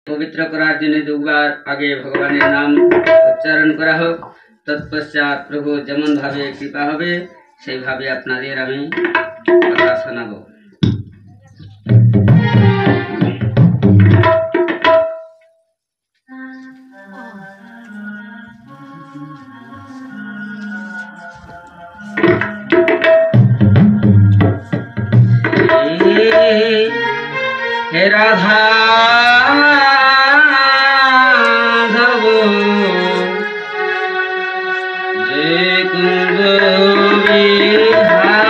পবিত্র করার জন্য দুবার আগে ভগবানের নাম উচ্চারণ করা হোক। তৎপশ্চাৎ প্রভু যেমন ভাবে কৃপা হবে সেইভাবে আপনাদের আমি কথা শোনাবো। হে রাধা যে কুঞ্জ বিহারী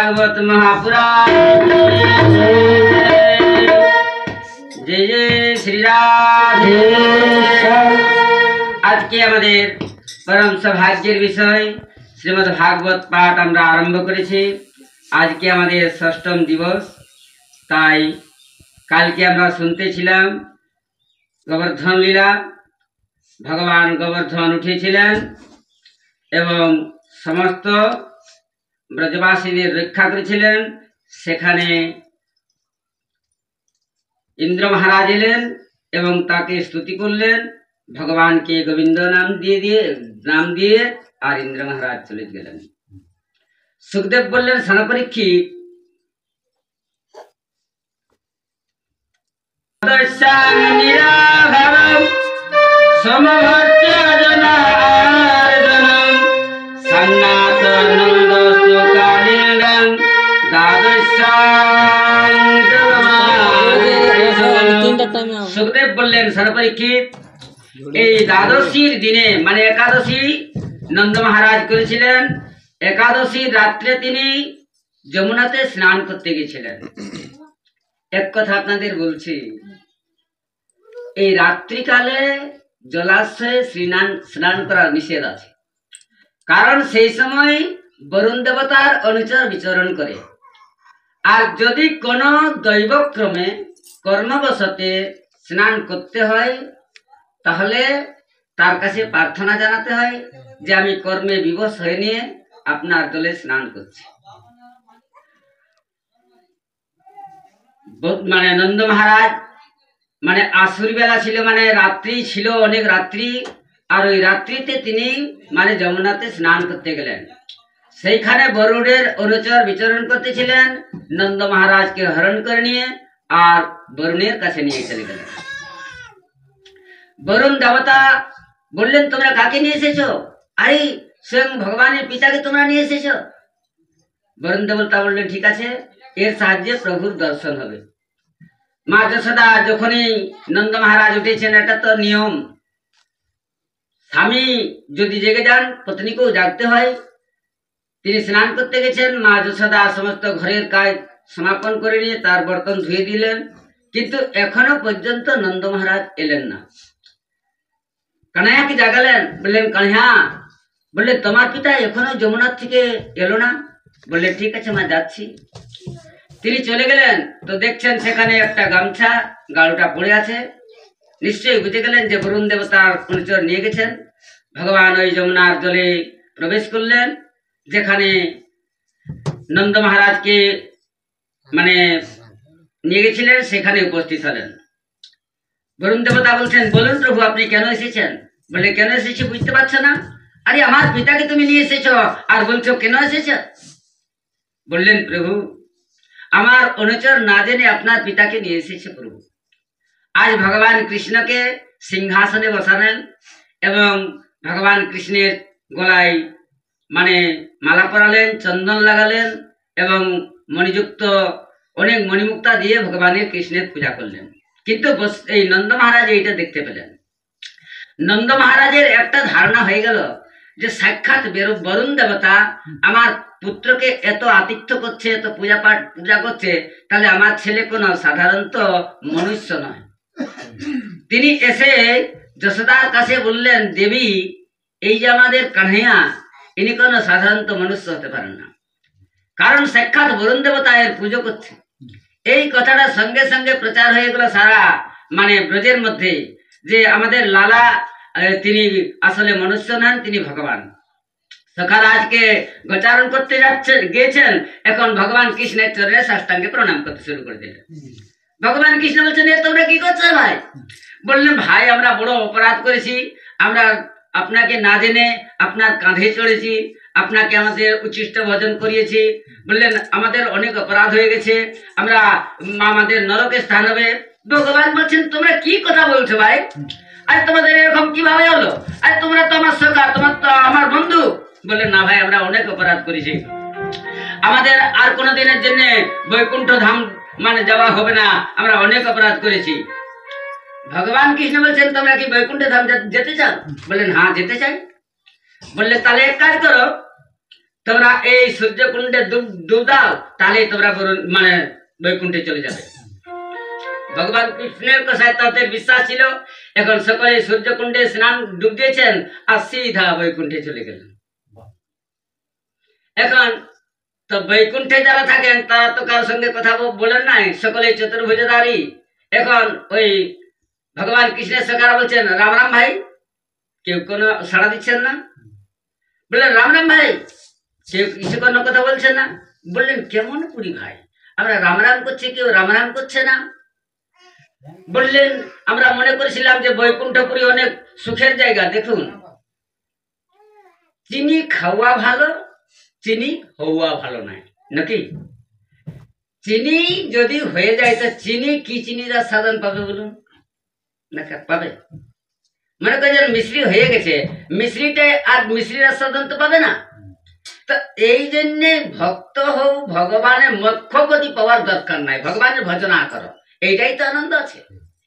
भागवत महापुराण जय जय श्री राधे। आज के আমাদের परम सौभाग्যের বিষয় শ্রীমদ্ ভাগবত পাঠ আমরা আরম্ভ করেছি। আজকে আমাদের ষষ্ঠম দিবস, তাই কালকে আমরা শুনতেছিলাম গোবর্ধন লীলা। ভগবান গোবর্ধন উঠেছিলেন এবং সমস্ত ব্রজবাসীদের রক্ষা করেছিলেন। সেখানে ইন্দ্র মহারাজ এলেন এবং তাকে স্তুতি করলেন, ভগবানকে গোবিন্দ নাম দিয়ে আর ইন্দ্র মহারাজ চলে গেলেন। সুখদেব বললেন, স্নানপরীক্ষিত সুখদেব বললেন, স্নানপরীক্ষিত এই দ্বাদশীর দিনে মানে একাদশী নন্দ মহারাজ করেছিলেন। একাদশীর রাত্রে তিনি যমুনাতে স্নান করতে গেছিলেন। এক কথা আপনাদের বলছি, এই রাত্রিকালে জলাশয়ে স্নান করা নিষেধ আছে, কারণ সেই সময় বরুণ দেবতার অনুচর বিচরণ করে। আর যদি কোনো দৈবক্রমে কর্মবশতে স্নান করতে হয়, তাহলে তার কাছে প্রার্থনা জানাতে হয় যে আমি কর্মে বিবশ হয়ে নিয়ে আপনার জলে স্নান করছি। মানে নন্দ মহারাজ মানে আসুর বেলা ছিল, মানে রাত্রি ছিল, অনেক রাত্রি। আর ওই রাত্রিতে তিনি মানে যমুনাতে স্নান করতে গেলেন। সেইখানে বরুণের অনুচর বিচরণ করতেছিলেন। নন্দ মহারাজকে হরণ করে নিয়ে আর বরুণের কাছে নিয়ে চলে গেলেন। বরুণ দেবতা বললেন, তোমরা কাকে নিয়ে এসেছো? আরে স্বয়ং ভগবানের পিতাকে তোমরা নিয়ে এসেছো। বরুণ দেবতা বললেন, ঠিক আছে, এর সাহায্যে প্রভুর দর্শন হবে। মা যশোদা যখনই নন্দ মহারাজ উঠেছেন, এটা তো নিয়ম, স্বামী যদি জেগে যান পত্নীকেও জাগতে হয়। তিনি স্নান করতে গেছেন। মা যশোদা সমস্ত ঘরের কাজ সমাপন করে নিয়ে তার বর্তন ধুয়ে দিলেন, কিন্তু এখনো পর্যন্ত নন্দ মহারাজ এলেন না। কানাইয়াকে জাগালেন, বললেন, কানাইয়া, বললে তোমার পিতা এখনো যমুনার থেকে এলো না? বললে, ঠিক আছে মা, যাচ্ছি। তিনি চলে গেলেন তো দেখছেন সেখানে একটা গামছা গাড়ুটা পড়ে আছে। নিশ্চয়ই বুঝে গেলেন যে বরুণ দেবতার অনুচর নিয়ে গেছেন। ভগবান ওই যমুনার জলে প্রবেশ করলেন, যেখানে নন্দ মহারাজকে মানে নিয়ে গেছিলেন, সেখানে উপস্থিত হলেন। বরুণ দেবতা বলছেন, বলুন প্রভু, আপনি কেন এসেছেন? বলে, কেন এসেছি বুঝতে পারছো না? আরে আমার পিতাকে তুমি নিয়ে এসেছো আর বলছো কেন এসেছ? বললেন, প্রভু, আমার অনুচর না জেনে আপনার পিতাকে নিয়ে এসেছে প্রভু। আজ ভগবান কৃষ্ণকে সিংহাসনে বসালেন এবং ভগবান কৃষ্ণের গলায় মানে মালা পরালেন, চন্দন লাগালেন এবং মণিযুক্ত অনেক মণিমুক্তা দিয়ে ভগবানের কৃষ্ণের পূজা করলেন। কিন্তু এই নন্দ মহারাজ এইটা দেখতে পেলেন। নন্দ মহারাজের একটা ধারণা হয়ে গেল যে সাক্ষাৎ বরুণ দেবতা আমার পুত্রকে এত আতিথ্য করছে, এত পূজা করছে, তাহলে আমার ছেলে কোনো সাধারণত মনুষ্য নয়। তিনি এসে যশোদার কাছে বললেন, দেবী, এই যে আমাদের কানহাইয়া, ইনি কোনো সাধারণত মনুষ্য হতে পারেন না, কারণ সাক্ষাৎ বরুণ দেবতা এর পুজো করছে। এই কথাটা সঙ্গে সঙ্গে প্রচার হয়ে গেল সারা মানে ব্রজের মধ্যে, যে আমাদের লালা তিনি আসলে মনুষ্য নন, তিনি ভগবান। সখারাজকে গোচারণ করতে গিয়েছেন, এখন ভগবান কৃষ্ণের চরণে সাষ্টাঙ্গে প্রণাম করতে শুরু করে দিলেন। ভগবান কৃষ্ণ বলছেন, তোমরা কি করছো ভাই? বললেন, ভাই, আমরা বড় অপরাধ করেছি, আমরা আপনাকে না জেনে আপনার কাঁধে চড়েছি, আপনাকে আমাদের উচ্ছিষ্ট ভোজন করিয়েছি। বললেন, আমাদের অনেক অপরাধ হয়ে গেছে, আমরা আমাদের নরকে স্থান হবে। ভগবান বলছেন, তোমরা কি কথা বলছো ভাই? আর তোমাদের এরকম কিভাবে হলো? আর তোমরা তো আমার সখা, তোমার তো আমার বন্ধু। বললেন, না ভাই, আমরা অনেক অপরাধ করেছি, আমাদের আর কোনোদিনের জন্য বৈকুণ্ঠ ধাম মানে যাওয়া হবে না, আমরা অনেক অপরাধ করেছি। ভগবান কৃষ্ণ বলছেন, তোমরা কি বৈকুণ্ঠ ধাম যেতে চাও? বললেন, হ্যাঁ, যেতে চাই। বললে, তাহলে এক কাজ করো, তোমরা এই সূর্যকুণ্ডে ডুব দাও, তাহলে তোমরা মানে বৈকুণ্ঠে চলে যাবে। ভগবান কৃষ্ণের কথায় তাদের বিশ্বাস ছিল। এখন সকলে সূর্যকুণ্ডে স্নান ডুব দিয়েছেন আর সিধা বৈকুণ্ঠে চলে গেলেন। এখন তো বৈকুণ্ঠে যারা থাকেন তারা তো কারোর সঙ্গে কথা বলেন নাই, সকলে চতুর্ভুজধারী। এখন ওই ভগবান কৃষ্ণের সকারা বলছেন, রাম রাম ভাই। কেউ কোনো সাড়া দিচ্ছেন না। বললেন, রাম রাম ভাই। কেউ কিছু কোনো কথা বলছেন না। বললেন, কেমন পুরী ভাই, আমরা রাম রাম করছি, কেউ রাম রাম করছে না। বললেন, আমরা মনে করেছিলাম যে বৈকুণ্ঠপুরী অনেক সুখের জায়গা। দেখুন, চিনি খাওয়া ভালো, চিনি হওয়া ভালো নয় নাকি? চিনি যদি হয়ে যায় তো চিনি কি চিনির সাধন পাবে বলুন না? পাবে? মনে করেন মিশ্রি হয়ে গেছে, মিশ্রিটা আর মিশ্রির সাধন তো পাবে না। তো এই জন্যে ভক্ত হও, ভগবানের মোক্ষ গতি পাওয়ার দরকার নাই, ভগবানের ভজনা করো, এইটাই তো আনন্দ আছে।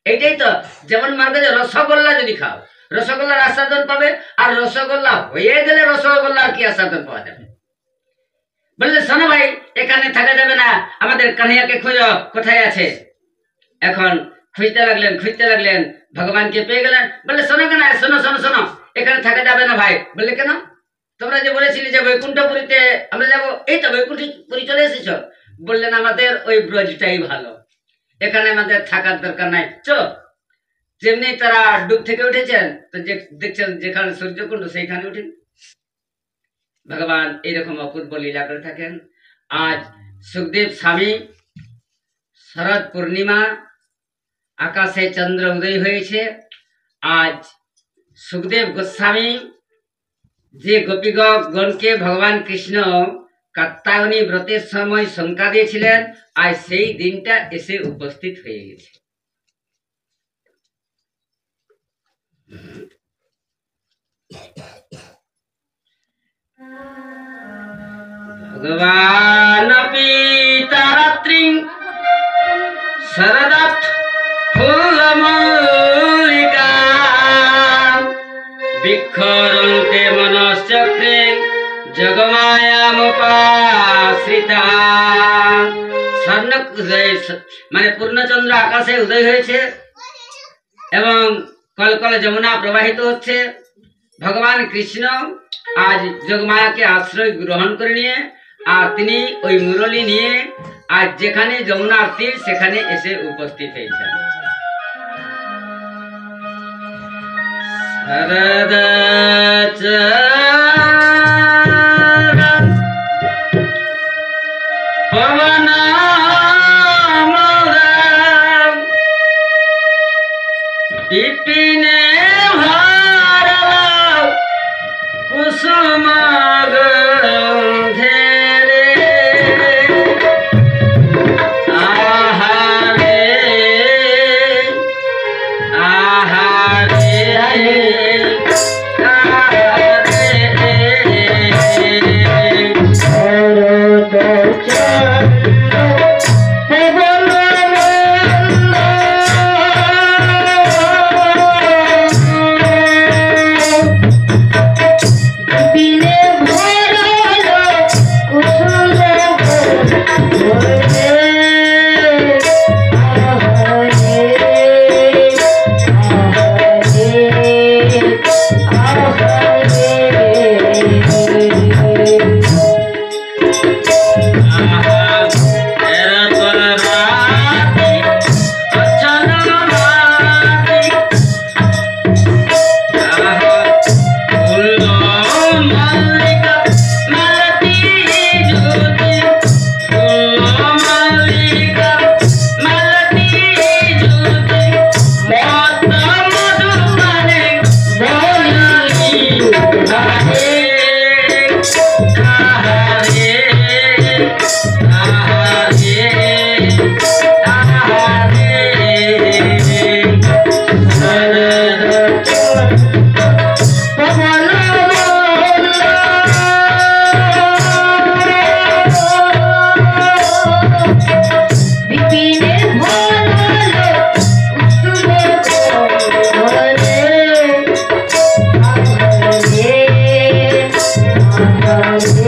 এইটাই তো, যেমন মনে করেন রসগোল্লা যদি খাও, রসগোল্লার আস্বাদন পাবে, আর রসগোল্লা হয়ে গেলে রসগোল্লার কি আস্বাদন পাওয়া যাবে? বললে, শোনো ভাই, এখানে থাকা যাবে না, আমাদের কানহাকে খোঁজো, কোথায় আছে। এখন খুঁজতে লাগলেন, ভগবানকে পেয়ে গেলেন। বললে, শোনো কেন, শোনো শোনো শোনো, এখানে থাকা যাবে না ভাই। বললে, কেন? তোমরা যে বলেছিলে যে বৈকুণ্ঠপুরীতে আমরা যাবো, এই তো বৈকুণ্ঠপুরী চলে এসেছ। বললেন, আমাদের ওই ব্রজটাই ভালো, এখানে আমাদের থাকার দরকার নাই, চলো। যেমনি তারা ডুব থেকে উঠেছেন, তো দেখছেন যেখানে সূর্যকুণ্ড সেইখানে উঠেন। ভগবান এইরকম অপূর্ব লীলা করে থাকেন। আজ সুখদেব স্বামী, শরৎ পূর্ণিমা, আকাশে চন্দ্র উদয় হয়েছে। আজ সুখদেব গোস্বামী যে গোপীগণকে ভগবান কৃষ্ণ কাত্যায়নী ব্রতের সময় শঙ্কা দিয়েছিলেন, আজ সেই দিনটা এসে উপস্থিত হয়ে গেছে। ভগবান পিতারাত্রি শরদাত ফুলমল্লিকা বিক্ষরন্তে মনশ্চক্রে জগমায়ামুপাশ্রিতা। স্বর্ণ মানে পূর্ণচন্দ্র আকাশে উদয় হয়েছে এবং কলকল যমুনা প্রবাহিত হচ্ছে। ভগবান কৃষ্ণ আজ যোগমায়াকে আশ্রয় গ্রহণ করে নিয়ে, আর তিনি ওই মুরলী নিয়ে আজ যেখানে যমুনার তীর সেখানে এসে উপস্থিত হয়েছেন। বিপিনে কুসুম গন্ধেরে আহারে আহারে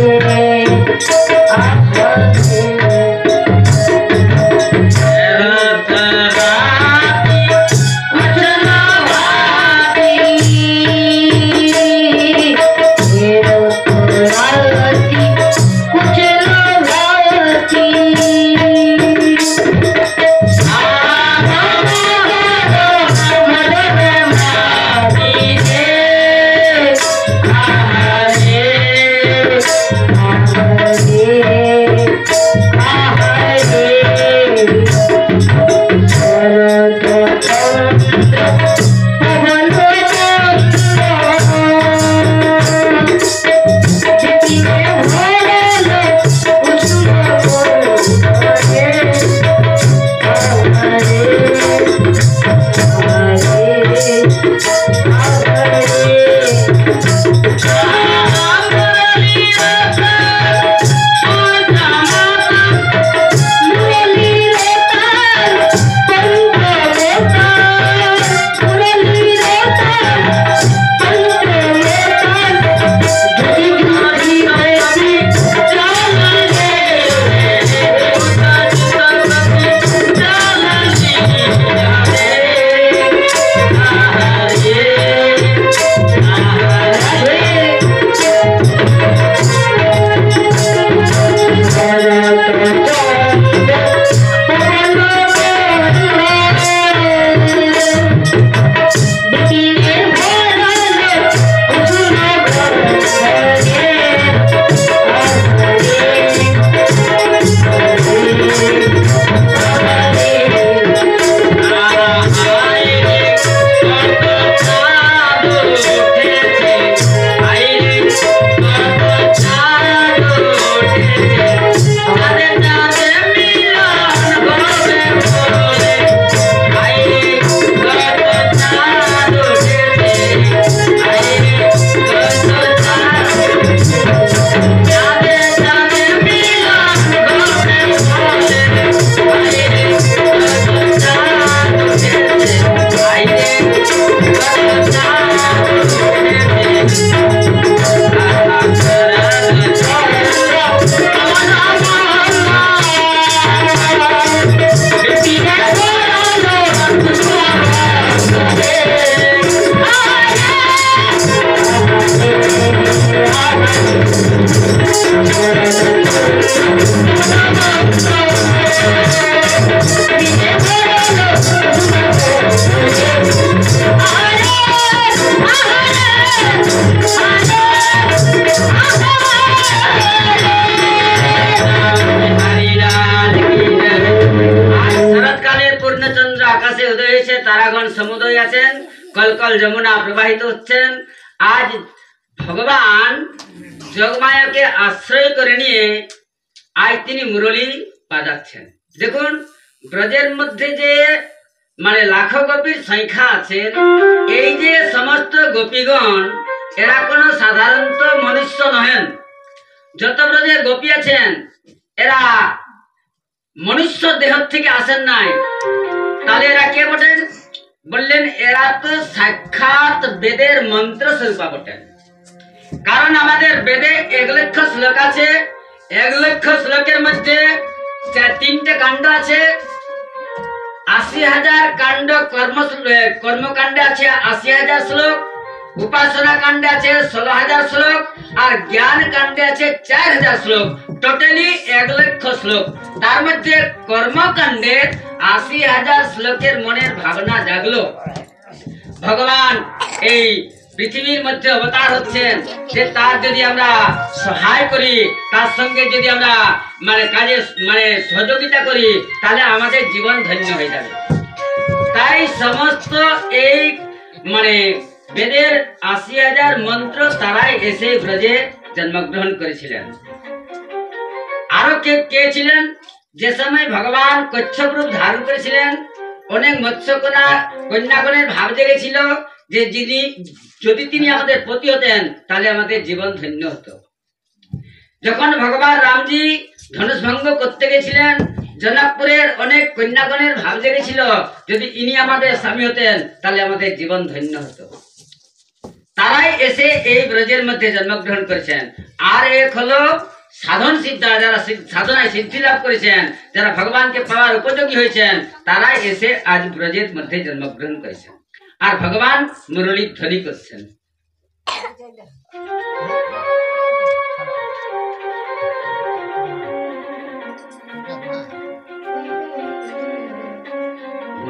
Yeah. সমুদয় আছেন, কলকল যমুনা প্রবাহিত হচ্ছেন। আজ ভগবান যোগমায়াকে আশ্রয় করে নিয়ে আজ তিনি মুরলী বাজাচ্ছেন। দেখুন ব্রজের মধ্যে যে মানে লাখো গোপীর সংখ্যা আছেন, এই যে সমস্ত গোপীগণ এরা কোনো সাধারণত মনুষ্য নহেন। যত ব্রজে গোপী আছেন এরা মনুষ্য দেহ থেকে আসেন নাই। তাহলে এরা কে বটেন? বললেন এরা তো সাক্ষাৎ বেদের মন্ত্র স্বরূপা বটেন। কারণ আমাদের বেদে 1 লক্ষ শ্লোক আছে। 1 লক্ষ শ্লোকের মধ্যে 3টে কাণ্ড আছে। 80,000 কাণ্ড কর্মকাণ্ডে আছে 80,000 শ্লোক, উপাসনা কাণ্ডে আছে 16,000 শ্লোক, আর জ্ঞান কাণ্ডে আছে 4,000 শ্লোক। টোটালি 1 লক্ষ শ্লোক। তার মধ্যে কর্মকাণ্ডে 80,000 শ্লোকের মনের ভাবনা জাগলো। ভগবান এই পৃথিবীর মধ্যে অবতার হচ্ছেন যে তার যদি আমরা সহায় করি, তার সঙ্গে যদি আমরা মানে কাজে মানে সহযোগিতা করি, তাহলে আমাদের জীবন ধন্য হয়ে যাবে। তাই সমস্ত এই মানে বেদের 80,000 মন্ত্র তারাই এসে ব্রজে জন্মগ্রহণ করেছিলেন। আরো কে ছিলেন? যে সময় ভগবান কচ্ছপ রূপ ধারণ করেছিলেন, অনেক মৎস্যকন্যা কন্যাগণের ভাব জেগেছিল যে যদি তিনি আমাদের পতি হতেন তাহলে আমাদের জীবন ধন্য হতো। যখন ভগবান রামজি ধনুষ ভঙ্গ করতে গেছিলেন, জনকপুরের অনেক কন্যাগণের ভাব জেগেছিল যদি ইনি আমাদের স্বামী হতেন তাহলে আমাদের জীবন ধন্য হতো। তারাই এসে এই ব্রজের মধ্যে জন্মগ্রহণ করেছেন। আর এক হলো সাধন সিদ্ধা, যারা সাধনায় সিদ্ধি লাভ করেছেন, যারা ভগবানকে পাওয়ার উপযোগী হয়েছেন, তারাই এসে আজ ব্রজের মধ্যে জন্মগ্রহণ করেছেন আর ভগবান মুরলী ধ্বনি করছেন।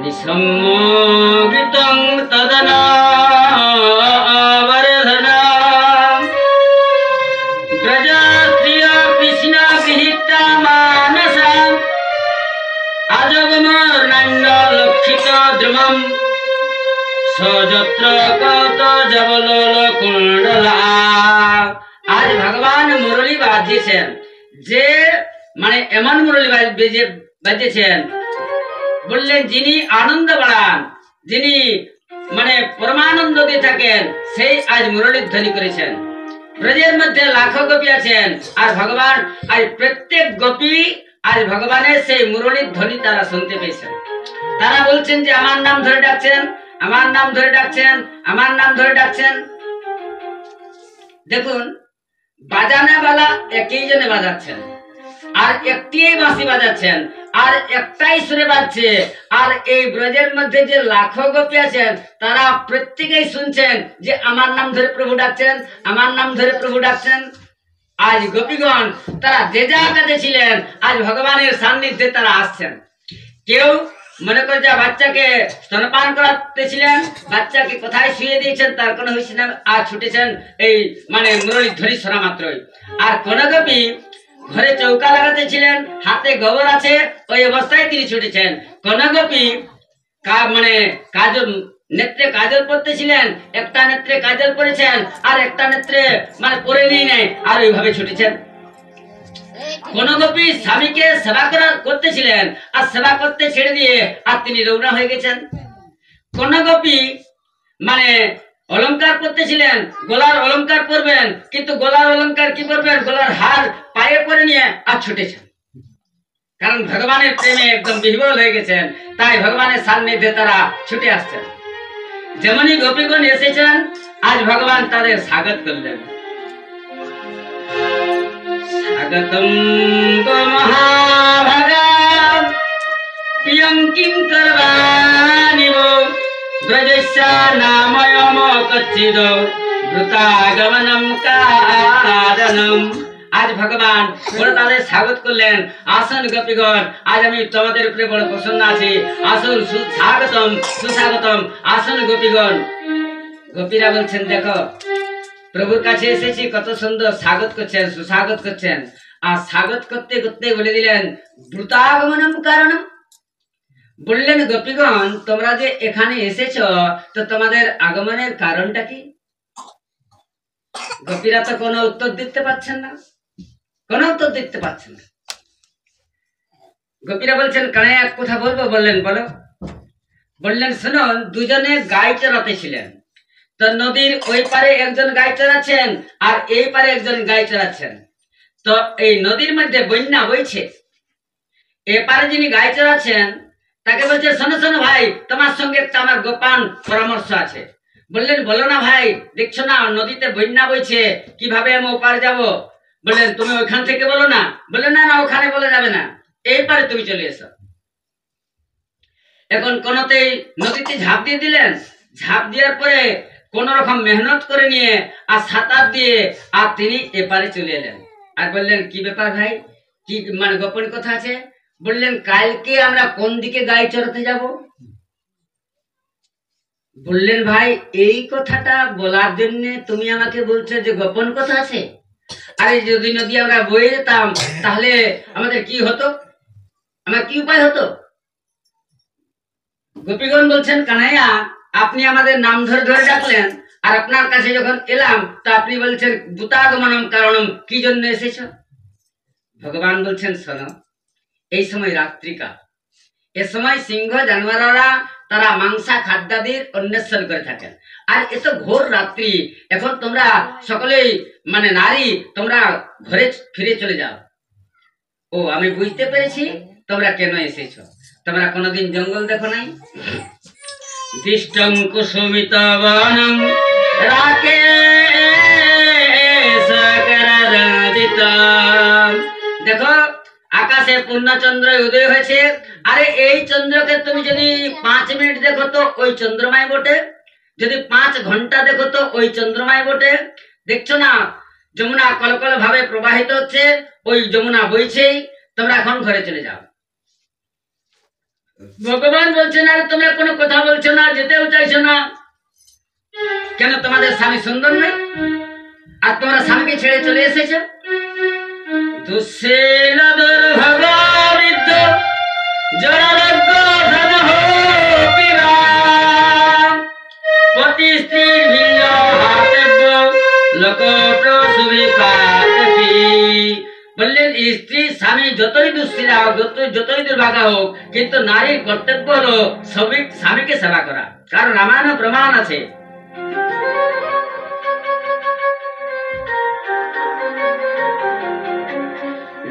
নিসম্মোহিতং তদনাবর্ধনাম ব্রজস্ত্রিয়া কৃষ্ণা বিহিতা মানসাম আজগমর্ণান্য লক্ষিত দ্রুমম সযত্র কত জবলল কুণ্ডলা। আজ ভগবান মুরলী বাজিয়েছেন, যে মানে এমন মুরলী বাজিয়েছেন, বললেন যিনি আনন্দ বাড়ান, যিনি মানে পরমানন্দ দিয়ে থাকেন, সেই আজ মুরলীর ধ্বনি করেছেন। ব্রজের মধ্যে লাখো গোপী আছেন আর ভগবান আজ প্রত্যেক গোপী আজ ভগবানের সেই মুরলীর ধ্বনি তারা শুনতে পেয়েছেন। তারা বলছেন যে আমার নাম ধরে ডাকছেন, আমার নাম ধরে ডাকছেন, আমার নাম ধরে ডাকছেন। দেখুন, বাজানেওয়ালা একই জনে বাজাচ্ছেন আর একটি বাঁশি বাজাচ্ছেন আর একটাই সুরে বাজছে, আর এই ব্রজের মধ্যে যে লাখো গোপী আছেন তারা প্রত্যেকেই শুনছেন যে আমার নাম ধরে প্রভু ডাকছেন, আমার নাম ধরে প্রভু ডাকছেন। আজ গোপীগণ তারা যে জায়গাতে ছিলেন আজ ভগবানের সান্নিধ্যে তারা আসছেন। কেউ মনে করে যে বাচ্চাকে স্তনপান করাতেছিলেন, বাচ্চাকে কোথায় শুয়ে দিয়েছেন তার কোনো হয়েছে না, আর ছুটেছেন এই মানে মুরলী ধ্বনি শোনা মাত্রই। আর কোন গোপী ঘরে চৌকা লাগাতে ছিলেন, হাতে গোবর আছে, ওই অবস্থায় তিনি ছুটেছেন। কোন গোপী মানে কাজল নেত্রে কাজল পরতেছিলেন, একটা নেত্রে কাজল পরেছেন আর একটা নেত্রে মানে পরে নেই নাই, আর ওইভাবে ছুটেছেন। কোন গোপী স্বামীকে সেবা করতেছিলেন আর সেবা করতে ছেড়ে দিয়ে আর তিনি রওনা হয়ে গেছেন। কোন গোপী মানে অলংকার করতেছিলেন, গলার অলংকার পরবেন, কিন্তু গলার অলংকার কি করবেন, গলার হার পায়ে পরে নিয়ে আর ছুটেছেন, কারণ ভগবানের প্রেমে একদম বিহ্বল হয়ে গেছেন, তাই ভগবানের সান্নিধ্যে তারা ছুটে আসছেন। যেমনই গোপীগণ এসেছেন আজ ভগবান তাদের স্বাগত করলেন। স্বাগতম মহাভাগা প্রিয়ং কিং করবানিব ব্রজস্যা নাময়ম কচ্ছিদ দ্রুতাগমনম কারণম। আজ ভগবান বড় তাদের স্বাগত করলেন। আসুন গোপীগণ, আজ আমি তোমাদের উপরে বড় প্রসন্ন আছি, আসুন সুস্বাগতম সুস্বাগতম, আসুন গোপীগণ। গোপীরা বলছেন দেখো প্রভুর কাছে এসেছি, কত সুন্দর স্বাগত করছেন, সুস্বাগত করছেন। আর স্বাগত করতে করতে বলে দিলেন দ্রুতাগমনম কারণম। বললেন গোপীগণ তোমরা যে এখানে এসেছো, তো তোমাদের আগমনের কারণটা কি? গোপীরা তো কোনো উত্তর দিতে পারছেন না, কোনো উত্তর দিতে পারছেন না। গোপীরা বলছেন কানে এক কথা বলবো। বললেন বলো। বললেন শুনুন, দুজনে গাই চড়াতে ছিলেন, তো নদীর ওই পারে একজন গাই চড়াচ্ছেন আর এই পারে একজন গাই চড়াচ্ছেন। তো এই নদীর মধ্যে বন্যা বইছে, এপারে যিনি গাই চড়াচ্ছেন তাকে বলছে শোনো শোনো ভাই, তোমার সঙ্গে একটা আমার গোপন পরামর্শ আছে। বললেন বলো না ভাই, দেখছো না নদীতে বন্যা বইছে, কিভাবে আমি ওপারে যাব? বললেন তুমি ওইখান থেকে বলো না। বললেন না না, ওখানে বলে যাবে না, এই পারে তুমি চলে এসো। এখন কোনতেই নদীতে ঝাঁপ দিয়ে দিলেন। ঝাঁপ দেওয়ার পরে কোন রকম মেহনত করে নিয়ে আর সাঁতার দিয়ে আর তিনি এপারে চলে এলেন। আর বললেন কি ব্যাপার ভাই, কি মানে গোপন কথা আছে? বললেন কালকে আমরা কোন দিকে গাই চড়াতে যাব? বললেন ভাই এই কথাটা বলার জন্য তুমি আমাকে বলছো যে গোপন কথা আছে? আরে যদি নদী আমরা বয়ে যেতাম তাহলে আমাদের কি হতো, আমার কি উপায় হতো? গোপীগণ বলছেন কানাইয়া আপনি আমাদের নাম ধরে ধরে ডাকলেন, আর আপনার কাছে যখন এলাম তো আপনি বলছেন দ্রুতাগমনম কারণম, কি জন্য এসেছো? ভগবান বলছেন শোনো, এই সময় রাত্রিকাল, এ সময় সিংহ জানোয়াররা তারা মাংসা খাদ্যাদির অন্বেষণ করে থাকেন, আর এত ঘোর রাত্রি, এখন তোমরা সকলেই মানে নারী তোমরা ঘরে ফিরে চলে যাও। ও আমি বুঝতে পেরেছি তোমরা কেন এসেছো, তোমরা কোনোদিন জঙ্গল দেখো নাই। দৃষ্টং কুসুমিত বনম রাকে সকরাজিতা দেখো আকাশে পূর্ণচন্দ্র উদয় হয়েছে। আরে এই চন্দ্রকে তুমি যদি 5 মিনিট দেখো তো ওই চন্দ্রমাই বটে, যদি 5 ঘন্টা দেখো তো ওই চন্দ্রমাই বটে। দেখছো না যমুনা কলকল ভাবে প্রবাহিত হচ্ছে, ওই যমুনা বইছেই। তোমরা এখন ঘরে চলে যাও। ভগবান বলছেন আরে তোমরা কোনো কথা বলছো না, যেতেও চাইছো না কেন? তোমাদের স্বামী সুন্দর নয় আর তোমরা স্বামীকে ছেড়ে চলে এসেছো। দুঃশীল দুর্ভগবৃদ্ধ জনরজ্ঞ ধন হোপিরা পতি স্ত্রীর ভিন্ন হাতব্য লোক প্রসূবিকাতপি। বললেন স্ত্রী স্বামী যতই দুঃশীলা হোক, যতই দুর্ভাগা হোক, কিন্তু নারীর কর্তব্য হলো স্বামীকে সেবা করা। কারণ রামায়ণ প্রমাণ আছে।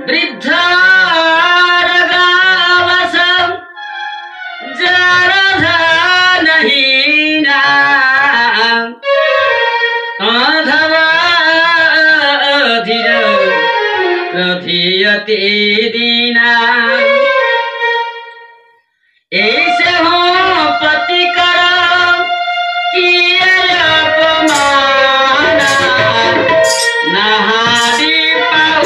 বৃদ্ধারগাবসম জরধনহীনা অধবাধির প্রধিয়তি দীনা। ऐसे हो पति करो किए अपमाना नहारी पाओ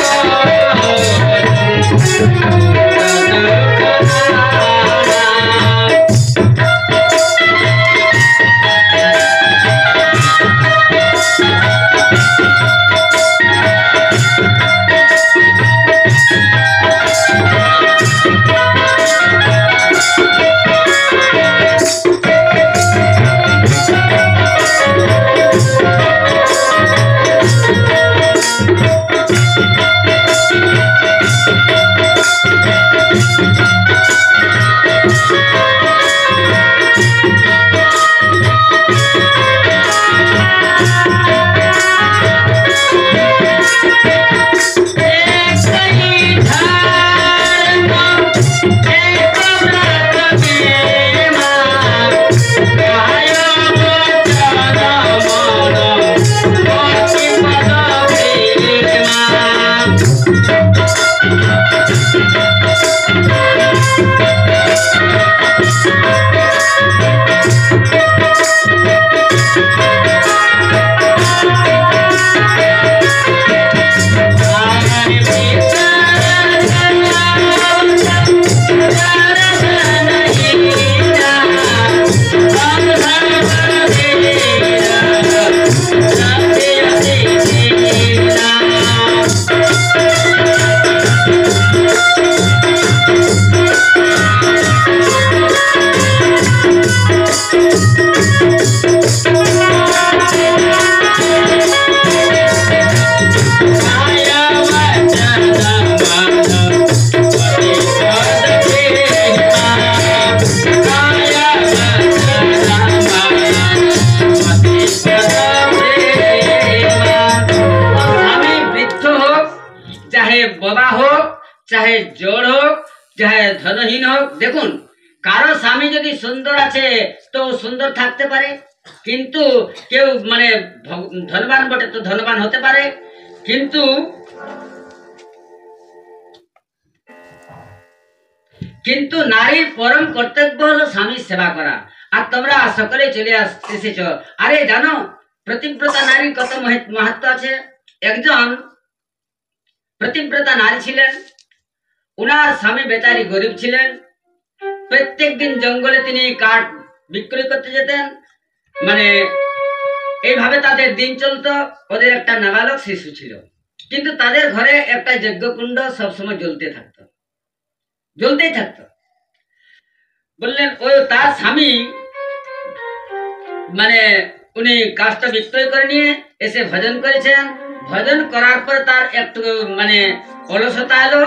ববা হোক, চাহে জড় হোক, চাহে ধনহীন হোক। দেখুন কারো স্বামী যদি সুন্দর আছে তো সুন্দর থাকতে পারে, কিন্তু কেউ মানে ধনবান বটে তো ধনবান হতে পারে, কিন্তু নারীর পরম কর্তব্য হলো স্বামীর সেবা করা। আর তোমরা সকলে চলে এসেছ। আরে জানো প্রতিব্রতা নারীর কত মাহাত্ম আছে। একজন প্রতিব্রতা নারী ছিলেন, উনার স্বামী বেচারি গরিব ছিলেন। প্রত্যেক দিন জঙ্গলে তিনি কাঠ বিক্রয় করতে যেতেন, মানে এইভাবে তাদের দিন চলতো। ওদের একটা নাবালক শিশু ছিল, কিন্তু তাদের ঘরে একটা যজ্ঞকুণ্ড সবসময় জ্বলতেই থাকতো। বললেন ওই তার স্বামী মানে উনি কাজটা বিক্রয় করে নিয়ে এসে ভজন করেছেন। ভজন করার পর তার একটু মানে অলসতা এলো,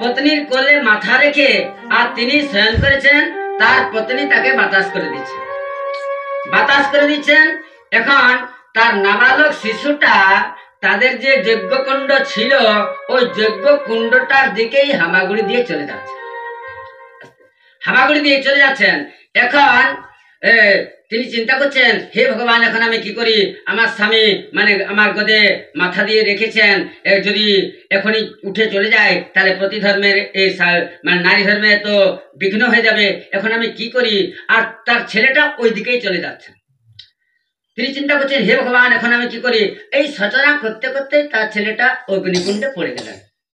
পত্নীর কোলে মাথা রেখে আর তিনি শয়ন করেছেন। তার পত্নী তাকে বাতাস করে দিচ্ছেন। এখন তার নাবালক শিশুটা তাদের যে যজ্ঞকুণ্ড ছিল ওই যজ্ঞকুণ্ডটার দিকেই হামাগুড়ি দিয়ে চলে যাচ্ছেন। এখন তিনি চিন্তা করছেন, হে ভগবান, এখন আমি কি করি? আমার স্বামী মানে আমার গদে মাথা দিয়ে রেখেছেন, যদি এখনই উঠে চলে যায় তাহলে প্রতি ধর্মের এই মানে নারী ধর্মে তো বিঘ্ন হয়ে যাবে। এখন আমি কি করি? আর তার ছেলেটা ওই দিকেই চলে যাচ্ছে। তিনি চিন্তা করছেন, হে ভগবান, এখন আমি কি করি? এই সচনা করতে করতে তার ছেলেটা অগ্নিকুণ্ডে পড়ে গেলেন।